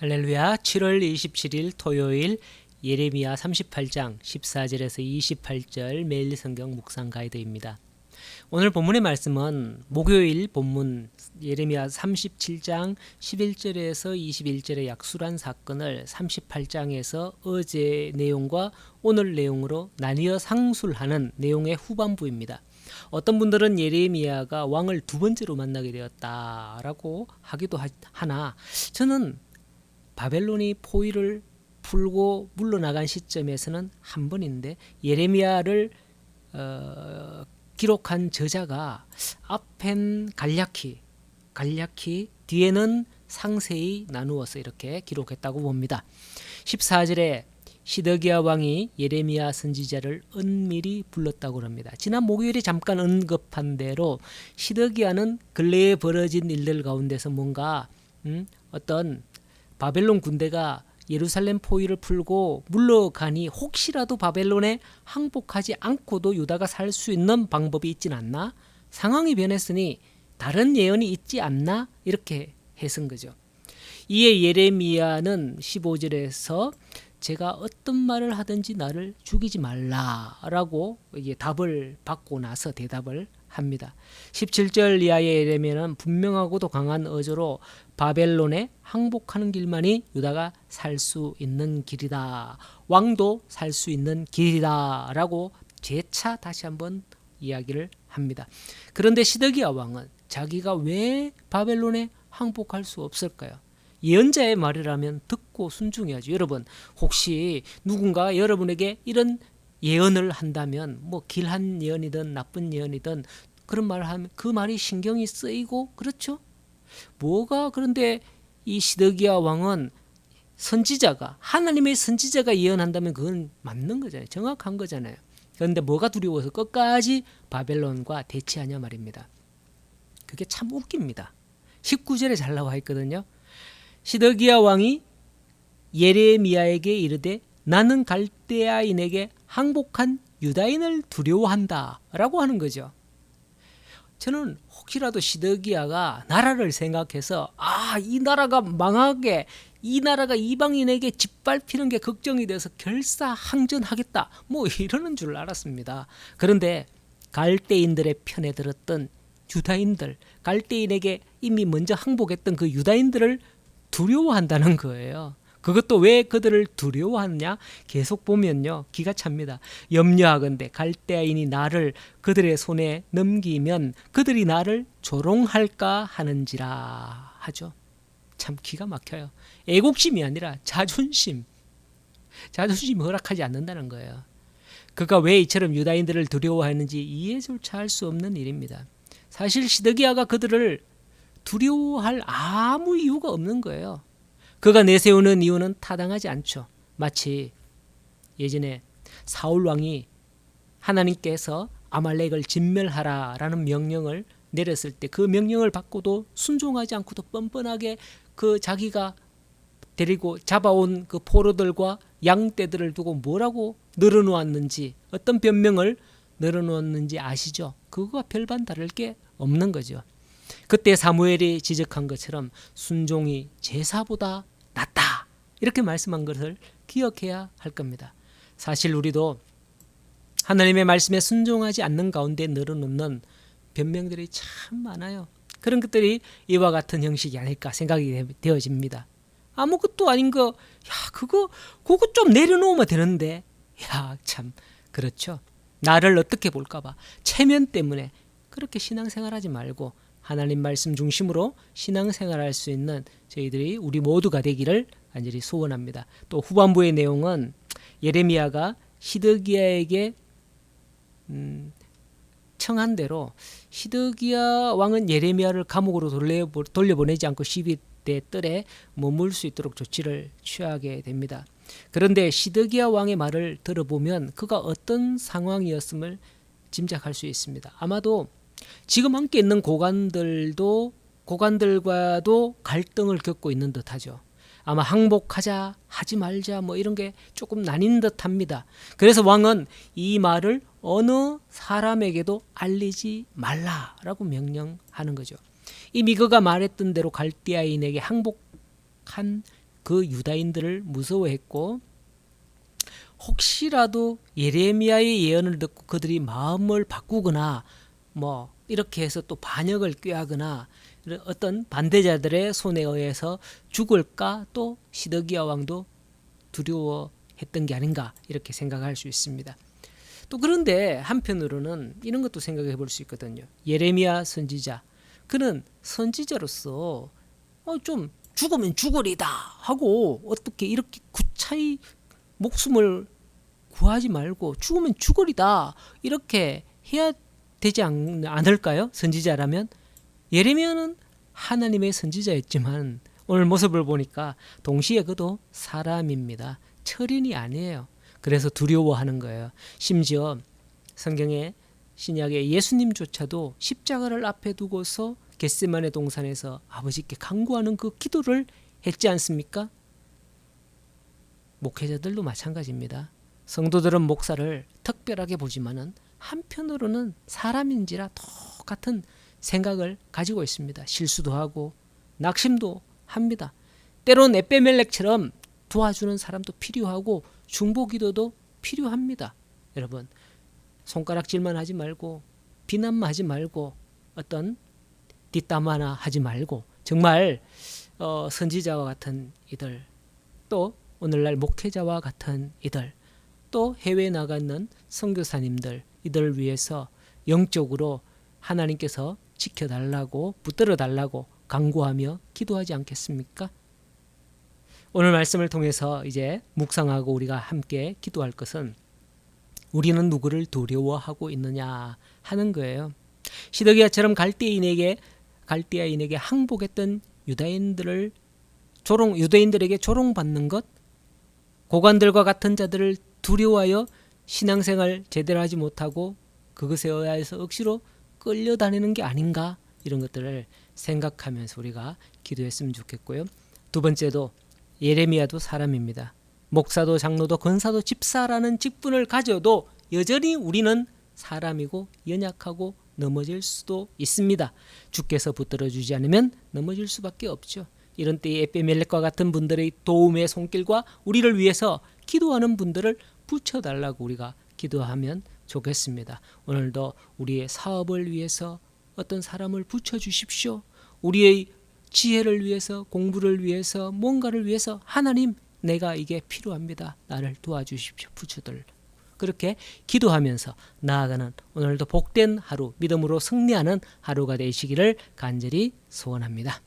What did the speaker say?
할렐루야. 7월 27일 토요일 예레미야 38장 14절에서 28절 매일 성경 묵상 가이드입니다. 오늘 본문의 말씀은 목요일 본문 예레미야 37장 11절에서 21절의 약술한 사건을 38장에서 어제 내용과 오늘 내용으로 나뉘어 상술하는 내용의 후반부입니다. 어떤 분들은 예레미야가 왕을 두 번째로 만나게 되었다라고 하기도 하나, 저는 바벨론이 포위를 풀고 물러나간 시점에서는 한 번인데, 예레미야를 기록한 저자가 앞엔 간략히 뒤에는 상세히 나누어서 이렇게 기록했다고 봅니다. 14절에 시드기야 왕이 예레미야 선지자를 은밀히 불렀다고 합니다. 지난 목요일에 잠깐 언급한 대로 시드기야는 근래에 벌어진 일들 가운데서 뭔가 어떤 바벨론 군대가 예루살렘 포위를 풀고 물러가니 혹시라도 바벨론에 항복하지 않고도 유다가 살 수 있는 방법이 있진 않나? 상황이 변했으니 다른 예언이 있지 않나? 이렇게 해석한 거죠. 이에 예레미야는 15절에서 제가 어떤 말을 하든지 나를 죽이지 말라라고 답을 받고 나서 대답을 합니다. 17절 이하의 예레미야는 분명하고도 강한 어조로 바벨론에 항복하는 길만이 유다가 살 수 있는 길이다, 왕도 살 수 있는 길이다 라고 재차 다시 한번 이야기를 합니다. 그런데 시드기야 왕은 자기가 왜 바벨론에 항복할 수 없을까요? 예언자의 말이라면 듣고 순종해야죠. 여러분, 혹시 누군가 여러분에게 이런 예언을 한다면, 뭐 길한 예언이든 나쁜 예언이든 그런 말을 하면 그 말이 신경이 쓰이고, 그렇죠? 그런데 이 시드기야 왕은 선지자가, 하나님의 선지자가 예언한다면 그건 맞는 거잖아요. 정확한 거잖아요. 그런데 뭐가 두려워서 끝까지 바벨론과 대치하냐 말입니다. 그게 참 웃깁니다. 19절에 잘 나와 있거든요. 시드기야 왕이 예레미야에게 이르되 나는 갈대아인에게 항복한 유다인을 두려워한다 라고 하는 거죠. 저는 혹시라도 시드기야가 나라를 생각해서 이 나라가 망하게, 이 나라가 이방인에게 짓밟히는 게 걱정이 돼서 결사항전하겠다 뭐 이러는 줄 알았습니다. 그런데 갈대인들의 편에 들었던 유다인들, 갈대인에게 이미 먼저 항복했던 그 유다인들을 두려워한다는 거예요. 그것도 왜 그들을 두려워하느냐? 계속 보면요, 기가 찹니다. 염려하건대 갈대아인이 나를 그들의 손에 넘기면 그들이 나를 조롱할까 하는지라 하죠. 참 기가 막혀요. 애국심이 아니라 자존심이 허락하지 않는다는 거예요. 그가 왜 이처럼 유다인들을 두려워하는지 이해조차 할 수 없는 일입니다. 사실 시드기야가 그들을 두려워할 아무 이유가 없는 거예요. 그가 내세우는 이유는 타당하지 않죠. 마치 예전에 사울 왕이 하나님께서 아말렉을 진멸하라라는 명령을 내렸을 때 그 명령을 받고도 순종하지 않고도 뻔뻔하게 그 자기가 데리고 잡아온 그 포로들과 양떼들을 두고 뭐라고 늘어놓았는지, 어떤 변명을 늘어놓았는지 아시죠? 그거가 별반 다를 게 없는 거죠. 그때 사무엘이 지적한 것처럼 순종이 제사보다 낫다 이렇게 말씀한 것을 기억해야 할 겁니다. 사실 우리도 하나님의 말씀에 순종하지 않는 가운데 늘어놓는 변명들이 참 많아요. 그런 것들이 이와 같은 형식이 아닐까 생각이 되어집니다. 아무것도 아닌 거, 그거 좀 내려놓으면 되는데, 참 그렇죠. 나를 어떻게 볼까봐 체면 때문에 그렇게 신앙생활하지 말고 하나님 말씀 중심으로 신앙생활할 수 있는 저희들이 우리 모두가 되기를 간절히 소원합니다. 또 후반부의 내용은 예레미야가 시드기야에게 청한 대로 시드기야 왕은 예레미야를 감옥으로 돌려보내지 않고 12대 뜰에 머물 수 있도록 조치를 취하게 됩니다. 그런데 시드기야 왕의 말을 들어보면 그가 어떤 상황이었음을 짐작할 수 있습니다. 아마도 지금 함께 있는 고관들과도 갈등을 겪고 있는 듯하죠. 아마 항복하자 하지 말자 뭐 이런 게 조금 나뉜 듯합니다. 그래서 왕은 이 말을 어느 사람에게도 알리지 말라라고 명령하는 거죠. 이미 그가 말했던 대로 갈대아인에게 항복한 그 유다인들을 무서워했고 혹시라도 예레미야의 예언을 듣고 그들이 마음을 바꾸거나 뭐 이렇게 해서 또 반역을 꾀하거나 어떤 반대자들의 손에 의해서 죽을까 또 시드기야 왕도 두려워했던 게 아닌가 이렇게 생각할 수 있습니다. 또 그런데 한편으로는 이런 것도 생각해 볼 수 있거든요. 예레미야 선지자, 그는 선지자로서 좀 죽으면 죽으리다 하고 어떻게 이렇게 구차히 목숨을 구하지 말고 죽으면 죽으리다 이렇게 해야 되지 않을까요? 선지자라면. 예레미야는 하나님의 선지자였지만 오늘 모습을 보니까 동시에 그도 사람입니다. 철인이 아니에요. 그래서 두려워하는 거예요. 심지어 성경의 신약의 예수님조차도 십자가를 앞에 두고서 겟세마네 동산에서 아버지께 간구하는 그 기도를 했지 않습니까? 목회자들도 마찬가지입니다. 성도들은 목사를 특별하게 보지만은 한편으로는 사람인지라 똑같은 생각을 가지고 있습니다. 실수도 하고 낙심도 합니다. 때론 에베멜렉처럼 도와주는 사람도 필요하고 중보기도도 필요합니다. 여러분, 손가락질만 하지 말고 비난만 하지 말고 어떤 뒷담화나 하지 말고 정말 선지자와 같은 이들, 또 오늘날 목회자와 같은 이들, 또 해외에 나가 있는 선교사님들, 이들을 위해서 영적으로 하나님께서 지켜달라고 붙들어달라고 간구하며 기도하지 않겠습니까? 오늘 말씀을 통해서 이제 묵상하고 우리가 함께 기도할 것은 우리는 누구를 두려워하고 있느냐 하는 거예요. 시드기야처럼 갈대아인에게 항복했던 유대인들에게 조롱받는 것, 고관들과 같은 자들을 두려워하여 신앙생활 제대로 하지 못하고 그것에 의해서 억지로 끌려다니는 게 아닌가, 이런 것들을 생각하면서 우리가 기도했으면 좋겠고요. 두 번째도 예레미야도 사람입니다. 목사도 장로도 권사도 집사라는 직분을 가져도 여전히 우리는 사람이고 연약하고 넘어질 수도 있습니다. 주께서 붙들어주지 않으면 넘어질 수밖에 없죠. 이런 때에 에베멜렉과 같은 분들의 도움의 손길과 우리를 위해서 기도하는 분들을 붙여달라고 우리가 기도하면 좋겠습니다. 오늘도 우리의 사업을 위해서 어떤 사람을 붙여주십시오. 우리의 지혜를 위해서, 공부를 위해서, 뭔가를 위해서 하나님, 내가 이게 필요합니다. 나를 도와주십시오. 붙여들. 그렇게 기도하면서 나아가는 오늘도 복된 하루, 믿음으로 승리하는 하루가 되시기를 간절히 소원합니다.